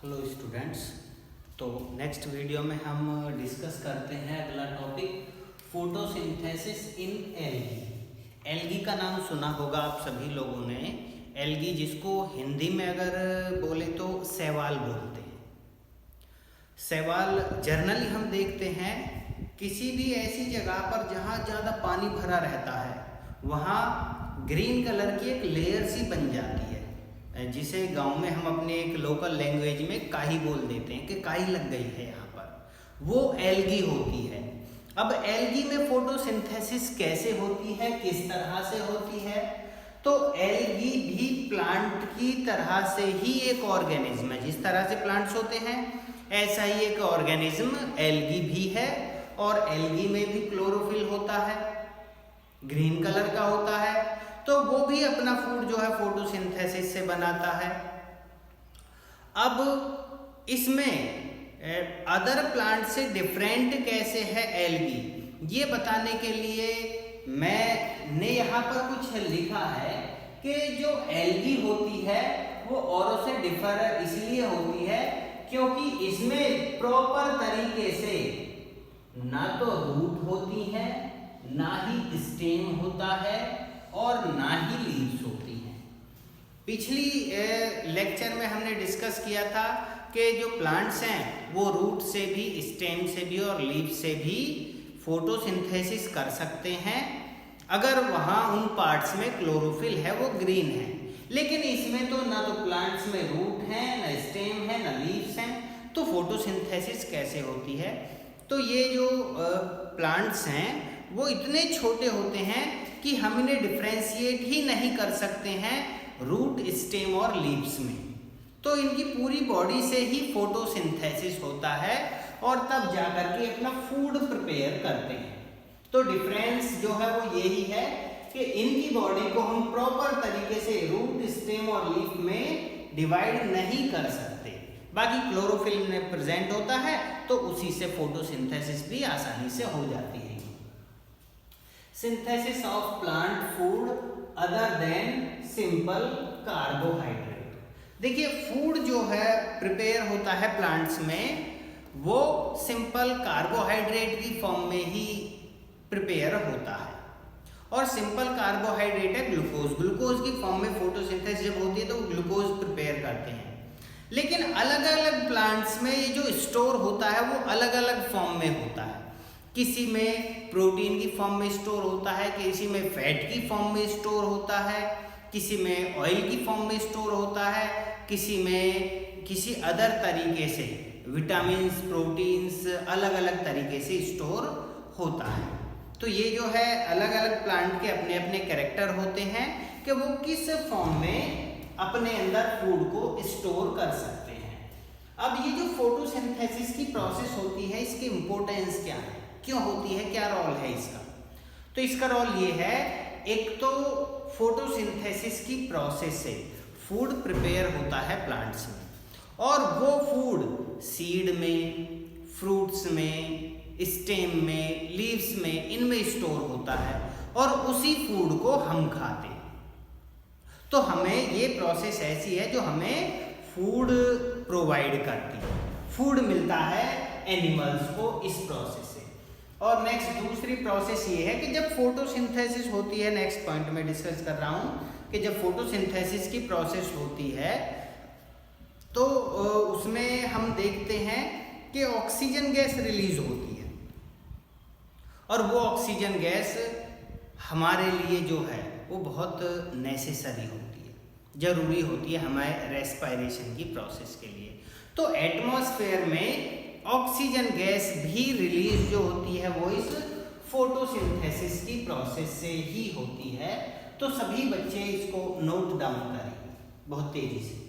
Hello students. तो next video में हम डिस्कस करते हैं अगला topic photosynthesis in algae. Algae का नाम सुना होगा आप सभी लोगों ने। एल्गी जिसको हिंदी में अगर बोले तो शैवाल बोलते हैं। शैवाल जनरली हम देखते हैं किसी भी ऐसी जगह पर जहाँ ज़्यादा पानी भरा रहता है वहाँ ग्रीन कलर की एक लेयर सी बन जाती है, जिसे गांव में हम अपने एक लोकल लैंग्वेज में काई बोल देते हैं कि काई लग गई है यहाँ पर, वो एल्गी होती है। अब एल्गी में फोटोसिंथेसिस कैसे होती है, किस तरह से होती है? तो एल्गी भी प्लांट की तरह से ही एक ऑर्गेनिज्म है। जिस तरह से प्लांट्स होते हैं ऐसा ही एक ऑर्गेनिज्म एल्गी भी है, और एल्गी में भी क्लोरोफिल होता है, ग्रीन कलर का होता है। तो वो भी अपना फूड जो है फोटोसिंथेसिस से बनाता है। अब इसमें अदर प्लांट से डिफरेंट कैसे है एल्गी, ये बताने के लिए मैंने यहाँ पर कुछ लिखा है कि जो एल्गी होती है वो औरों से डिफर इसलिए होती है क्योंकि इसमें प्रॉपर तरीके से ना तो रूट होती है, ना ही स्टेम होता है, और ना ही लीव्स होती हैं। पिछली लेक्चर में हमने डिस्कस किया था कि जो प्लांट्स हैं वो रूट से भी, स्टेम से भी और लीव से भी फोटोसिंथेसिस कर सकते हैं अगर वहाँ उन पार्ट्स में क्लोरोफिल है, वो ग्रीन है। लेकिन इसमें तो ना तो प्लांट्स में रूट है, ना स्टेम है, ना लीव्स हैं, तो फोटोसिंथेसिस कैसे होती है? तो ये जो प्लांट्स हैं वो इतने छोटे होते हैं कि हम इन्हें डिफ्रेंशिएट ही नहीं कर सकते हैं रूट, स्टेम और लीव्स में। तो इनकी पूरी बॉडी से ही फोटोसिंथेसिस होता है और तब जाकर के अपना फूड प्रिपेयर करते हैं। तो डिफरेंस जो है वो यही है कि इनकी बॉडी को हम प्रॉपर तरीके से रूट, स्टेम और लीफ में डिवाइड नहीं कर सकते। बाकी क्लोरोफिल में प्रेजेंट होता है तो उसी से फोटोसिंथेसिस भी आसानी से हो जाती है। Synthesis of plant food other than simple carbohydrate. देखिए, फूड जो है प्रिपेयर होता है प्लांट्स में वो सिंपल कार्बोहाइड्रेट की फॉर्म में ही प्रिपेयर होता है, और सिंपल कार्बोहाइड्रेट है ग्लूकोज। ग्लूकोज की फॉर्म में फोटोसिंथेसिस जब होती है तो ग्लूकोज प्रिपेयर करते हैं। लेकिन अलग अलग प्लांट्स में ये जो स्टोर होता है वो अलग अलग फॉर्म में होता है। किसी में प्रोटीन की फॉर्म में स्टोर होता है, किसी में फैट की फॉर्म में स्टोर होता है, किसी में ऑयल की फॉर्म में स्टोर होता है, किसी में किसी अदर तरीके से विटामिन्स, प्रोटीन्स अलग अलग तरीके से स्टोर होता है। तो ये जो है अलग अलग प्लांट के अपने अपने कैरेक्टर होते हैं कि वो किस फॉर्म में अपने अंदर फूड को स्टोर कर सकते हैं। अब ये जो फोटोसिंथेसिस की प्रोसेस होती है इसकी इम्पोर्टेंस क्या है, क्यों होती है, क्या रोल है इसका? तो इसका रोल ये है, एक तो फोटोसिंथेसिस की प्रोसेस से फूड प्रिपेयर होता है प्लांट्स में, और वो फूड सीड में, फ्रूट्स में, स्टेम में, लीव्स में, इनमें स्टोर होता है और उसी फूड को हम खाते हैं। तो हमें ये प्रोसेस ऐसी है जो हमें फूड प्रोवाइड करती है, फूड मिलता है एनिमल्स को इस प्रोसेस से। और नेक्स्ट दूसरी प्रोसेस ये है कि जब फोटोसिंथेसिस होती है, नेक्स्ट पॉइंट में डिस्कस कर रहा हूँ कि जब फोटोसिंथेसिस की प्रोसेस होती है तो उसमें हम देखते हैं कि ऑक्सीजन गैस रिलीज होती है, और वो ऑक्सीजन गैस हमारे लिए जो है वो बहुत नेसेसरी होती है, ज़रूरी होती है हमारे रेस्पिरेशन की प्रोसेस के लिए। तो एटमॉस्फेयर में ऑक्सीजन गैस भी रिलीज जो होती है वो इस फोटोसिंथेसिस की प्रोसेस से ही होती है। तो सभी बच्चे इसको नोट डाउन करें बहुत तेजी से।